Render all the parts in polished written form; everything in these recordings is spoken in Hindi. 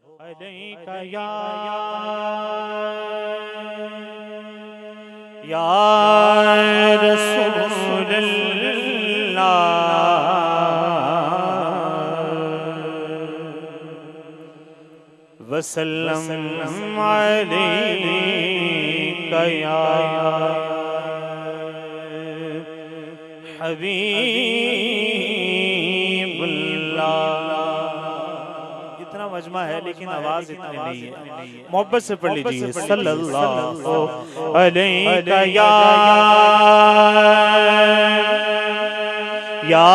अलैका या रसूलल्लाह वसल्लम अलैका या हबीबुल्लाह। इतना मजमा है लेकिन आवाज इतनी नहीं है। मोहब्बत से पढ़ लीजिए सल्लल्लाहु अलैका या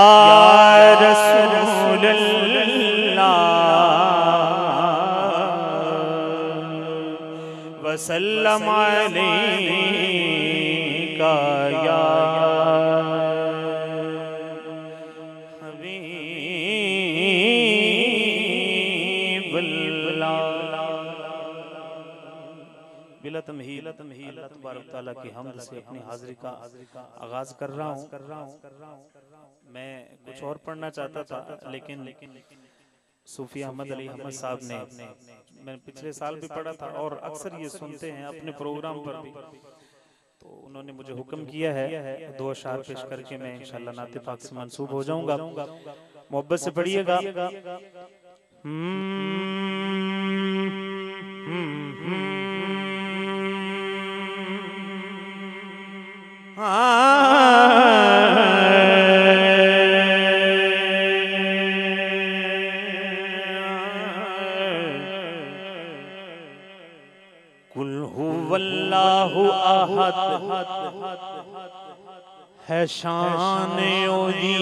रसूलल्लाह वसल्लम अलैका या बिला तमहील अल्लाह तबारक तआला की हमद से अपनी हाजिरी का आगाज कर रहा हूँ। मैं कुछ और पढ़ना चाहता था लेकिन सूफी अहमद अली अहमद साहब ने, मैंने पिछले साल भी पढ़ा था और अक्सर ये सुनते हैं अपने प्रोग्राम पर भी, तो उन्होंने मुझे हुक्म किया है दो अशार पेश करके मैं इंशाअल्लाह नाते पाक से मंसूब हो जाऊंगा। मोहब्बत से पढ़िएगा। कुल हुवल्लाहु अहद है शान ओदी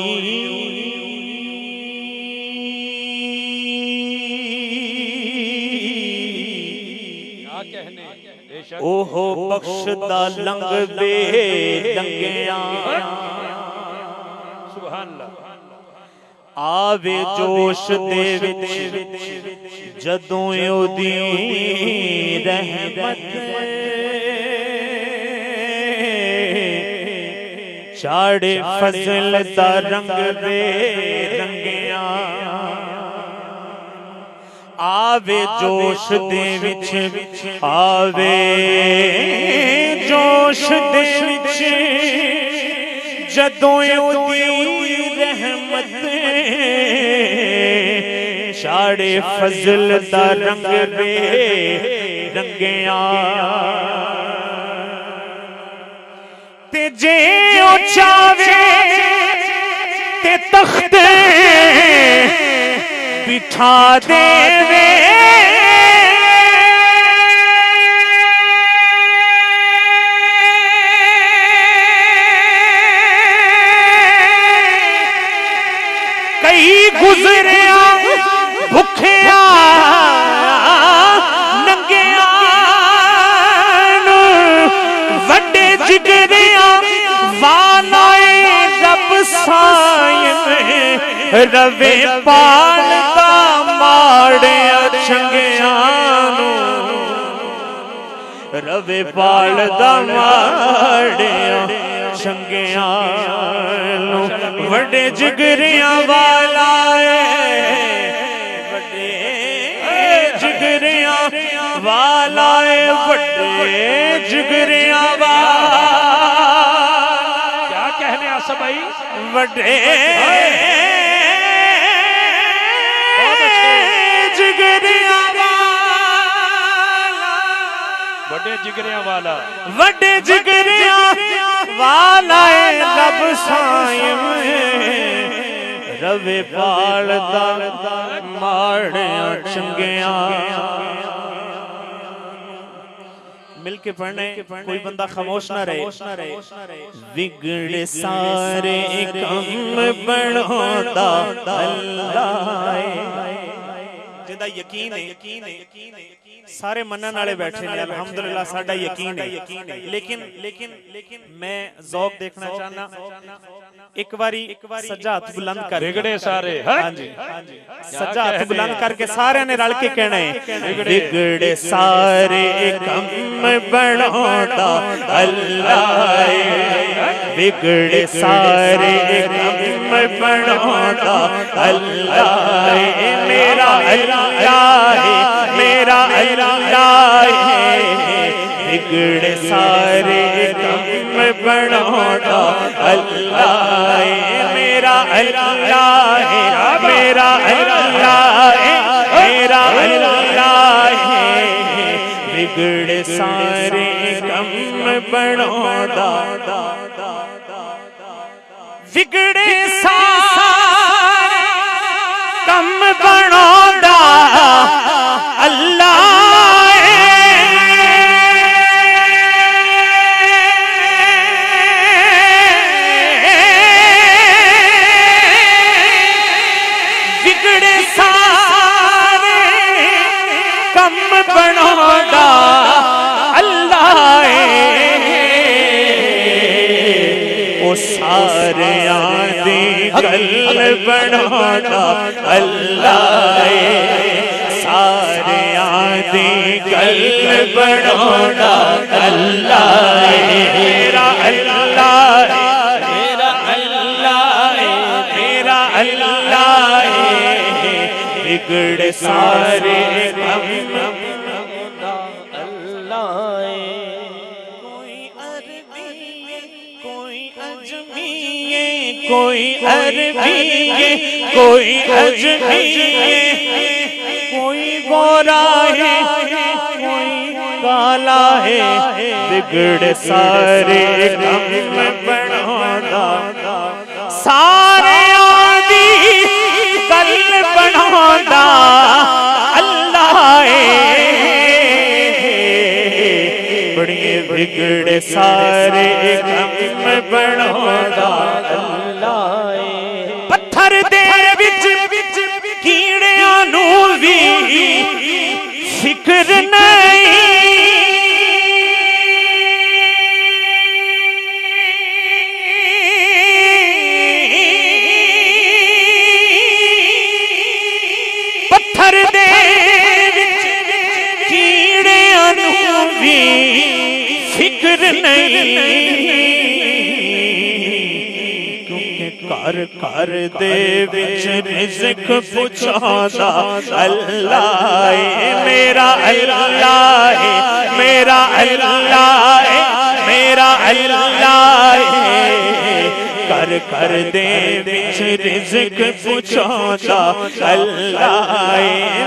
ओहो बख्शदा लंग बे लंगिया सुभान अल्लाह। आवे जोश दे विच जदों ओदी रहमत चाड़े फजल दा रंग बे रंगिया। आवे जोश दे विच आवे जोश दे विच जदों ओदी रहमत चाड़े फजल दा रंग बे रंगिया। ते जे ओ चावे ते तख्त बिठा देवे कई गुजरिया भुखिया नंगिया वड्डे जिगरिया वालाए रब सायम रवे पालदा माड़िया चंगिया रवे पालदा माड़िया चंगिया वड्डे जिगरिया वाला वड्डे जिगरिया वाला वड्डे जिगरिया वाला क्या कहने आसा भाई वड्डे जिगरिया वाला वड्डे जिगरिया वाला वड्डे जिगरिया वाला रब सायम रवे पालदा माड़िया चंगिया। मिलके पढ़ने कोई बंदा खामोश ना रहे। बिगड़े सारे काम बनोदा अल्लाह जिदा यकीन है सारे मनन वाले बैठे ने अल्हम्दुलिल्लाह साडा यकीन है। लेकिन मैं ज़ौक देखना चाहना एक बारी सज्जा हाथ बुलंद कर बिगड़े सारे हां जी सज्जा हाथ बुलंद करके सारे ने रल के कहना है बिगड़े सारे काम बनोदा अल्लाह बिगड़े सारे काम बनोदा अल्लाह मेरा अल्लाह है बिगड़े सारे कम बनाना अल्लाह है मेरा, अल्लाह है मेरा, अल्लाह है मेरा, अल्लाह है बिगड़े सारे कम बनाना, बिगड़े सारे कम बनाना अल्लाह बिगड़े सारे कम बनाना अल्लाह वो सारे आदि गल बनाना अल्लाह सारे आदि गल बनाना अल्लाह मेरा, अल्लाह मेरा, अल्लाह मेरा, अल्लाह बिगड़े सारे कम कोई अरबी है, कोई अजमी है, कोई गोरा है, कोई काला है, बिगड़े सारे कम बनाना सारे आदि कल बनाना अल्लाह बड़े बिगड़े सारे कम बनाना पत्थर दे विच कीड़ियां नू भी फिक्र नहीं पत्थर दे विच कीड़ियां नू भी फिक्र नहीं कर कर दे विच रिज़्क पुछादा अल्लाह मेरा, अल्लाह मेरा, अल्लाह मेरा, अल्लाह कर कर दे विच रिज़्क पुछादा अल्लाह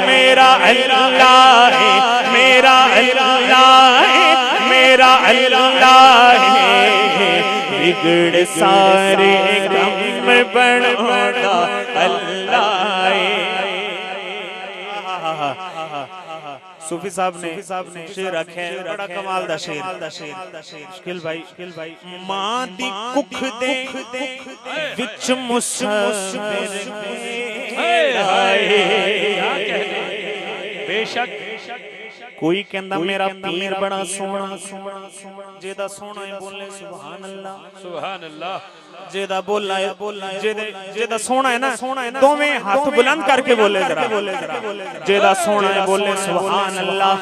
मेरा, अल्लाह मेरा, अल्लाह मेरा, अल्लाह बिगड़ सारे कम बनाना अल्लाह। सूफी साहब ने शेर रखे बड़ा कमाल दा शेर मुश्किल भाई मां दी कुख दे विच मुसफिर बेशक कोई कहंदा मेरा पीर बड़ा सोना जेदा सोना है बोले सुभान अल्लाह सुभान अल्लाह जेदा बोलना है जेदा सोना है ना दोवें हाथ बुलंद करके बोले जरा जेदा सोना है बोले सुभान अल्लाह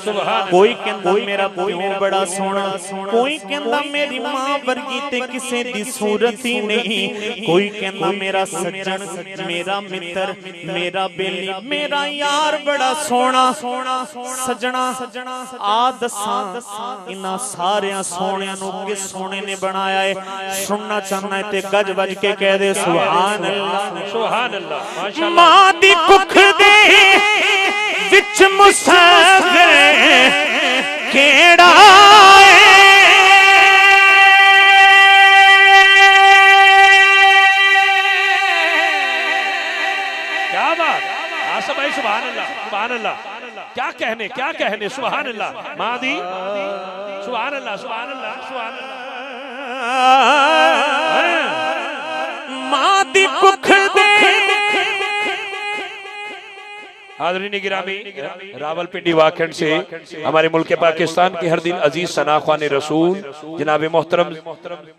कोई कहंदा मेरा प्यो बड़ा सोना कोई कहंदा मेरी मां वर्गी ते किसे दी सूरत ही नहीं कोई कहंदा मेरा सज्जन मेरा मित्र मेरा बेली मेरा यार बड़ा सोना सजना आ दसा इन्हां सारियां सोहणियां नूं किस सोहणे ने बनाया है सुनना चाहना है ते गज बज के कह दे सुभान अल्लाह माशाअल्लाह मां दी कुख दे विच मुसाफिर केड़ा क्या बात आसफ भाई सुभान अल्लाह क्या कहने सुभान अल्लाह मां दी सुभान अल्लाह मां दी कुख दे हाज़रीन गिरामी रावलपिंडी वाकई से हमारे मुल्क पाकिस्तान के हर दिल अजीज सना ख्वान रसूल जनाब मोहतरम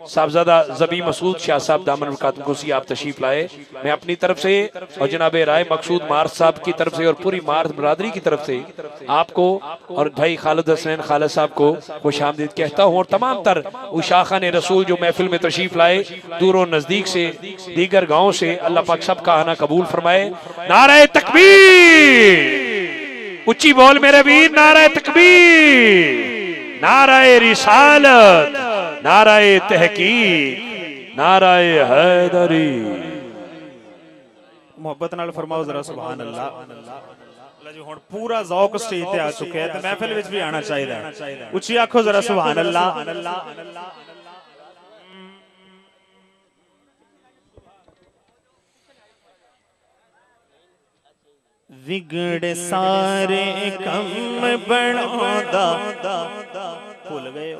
साहबजादा ज़बी मसूद शाह साहब दामन कुसी आप तशरीफ लाए मैं अपनी तरफ से और जनाब राय मकसूद मार्थ साहब की तरफ से और पूरी मार्थ बरादरी की तरफ से आपको और भाई खालिद हसनैन खालिद साहब को खुशामदीद कहता हूँ और तमाम तर उशाखान रसूल जो महफिल में तशरीफ लाए दूरों नजदीक से दीगर गाँव से अल्लाह पाक सब का आना कबूल फरमाए। नारे तकबीर उच्ची बोल मेरे वीर नारे तकबीर नाराए रिसालत, नाराए तहकीक, नाराए हैदरी। मोहब्बत नाल फरमाओ जरा सुभान अल्लाह। अल्लाह जी हुण पूरा ज़ौक स्टेज ते आ चुके हैं, तो महफिल विच भी आना चाहिए। उच्ची आखो जरा सुभान अल्लाह। विगड़े सारे कम बनांदा, भूल गए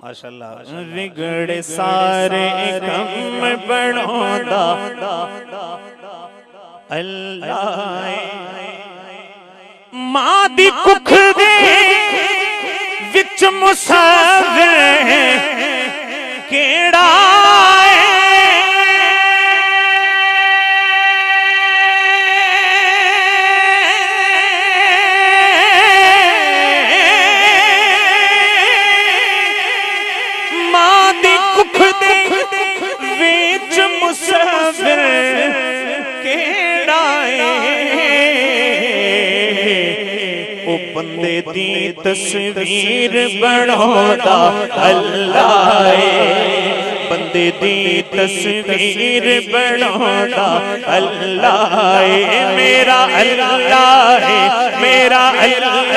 माशाअल्लाह। विगड़े सारे कम बनांदा अल्लाह, मां दी कुख दे विच मुसाविर केड़ा बंदे दी तस्वीर बनांदा अल्लाह, बंदे दी तस्वीर बनांदा अल्लाह। मेरा अल्लाह है, मेरा अल्लाह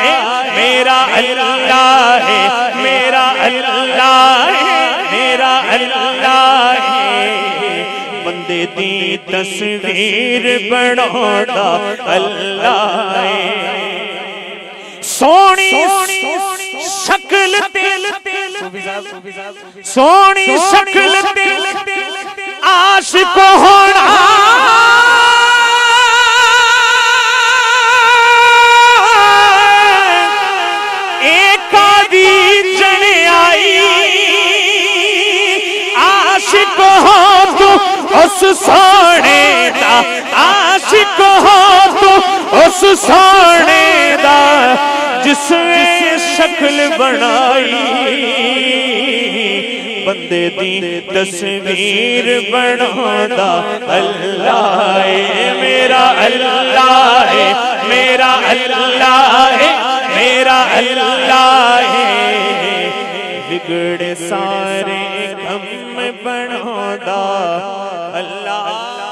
है, मेरा अल्लाह है, मेरा अल्लाह है, मेरा अल्लाह है। बंदे दी तस्वीर बनांदा अल्लाह, सोनी शक्ल सोनी शक्ल आशिक होना एक आदि जने आई, आशिक हो तू उस सोने दा, आशिक हो तू उस सोने दा जिसने शक्ल बनाई। बंदे दी तस्वीर बनांदा अल्लाह, मेरा अल्लाह है, मेरा अल्लाह है, मेरा अल्लाह है। बिगड़े सारे गम बनांदा अल्लाह।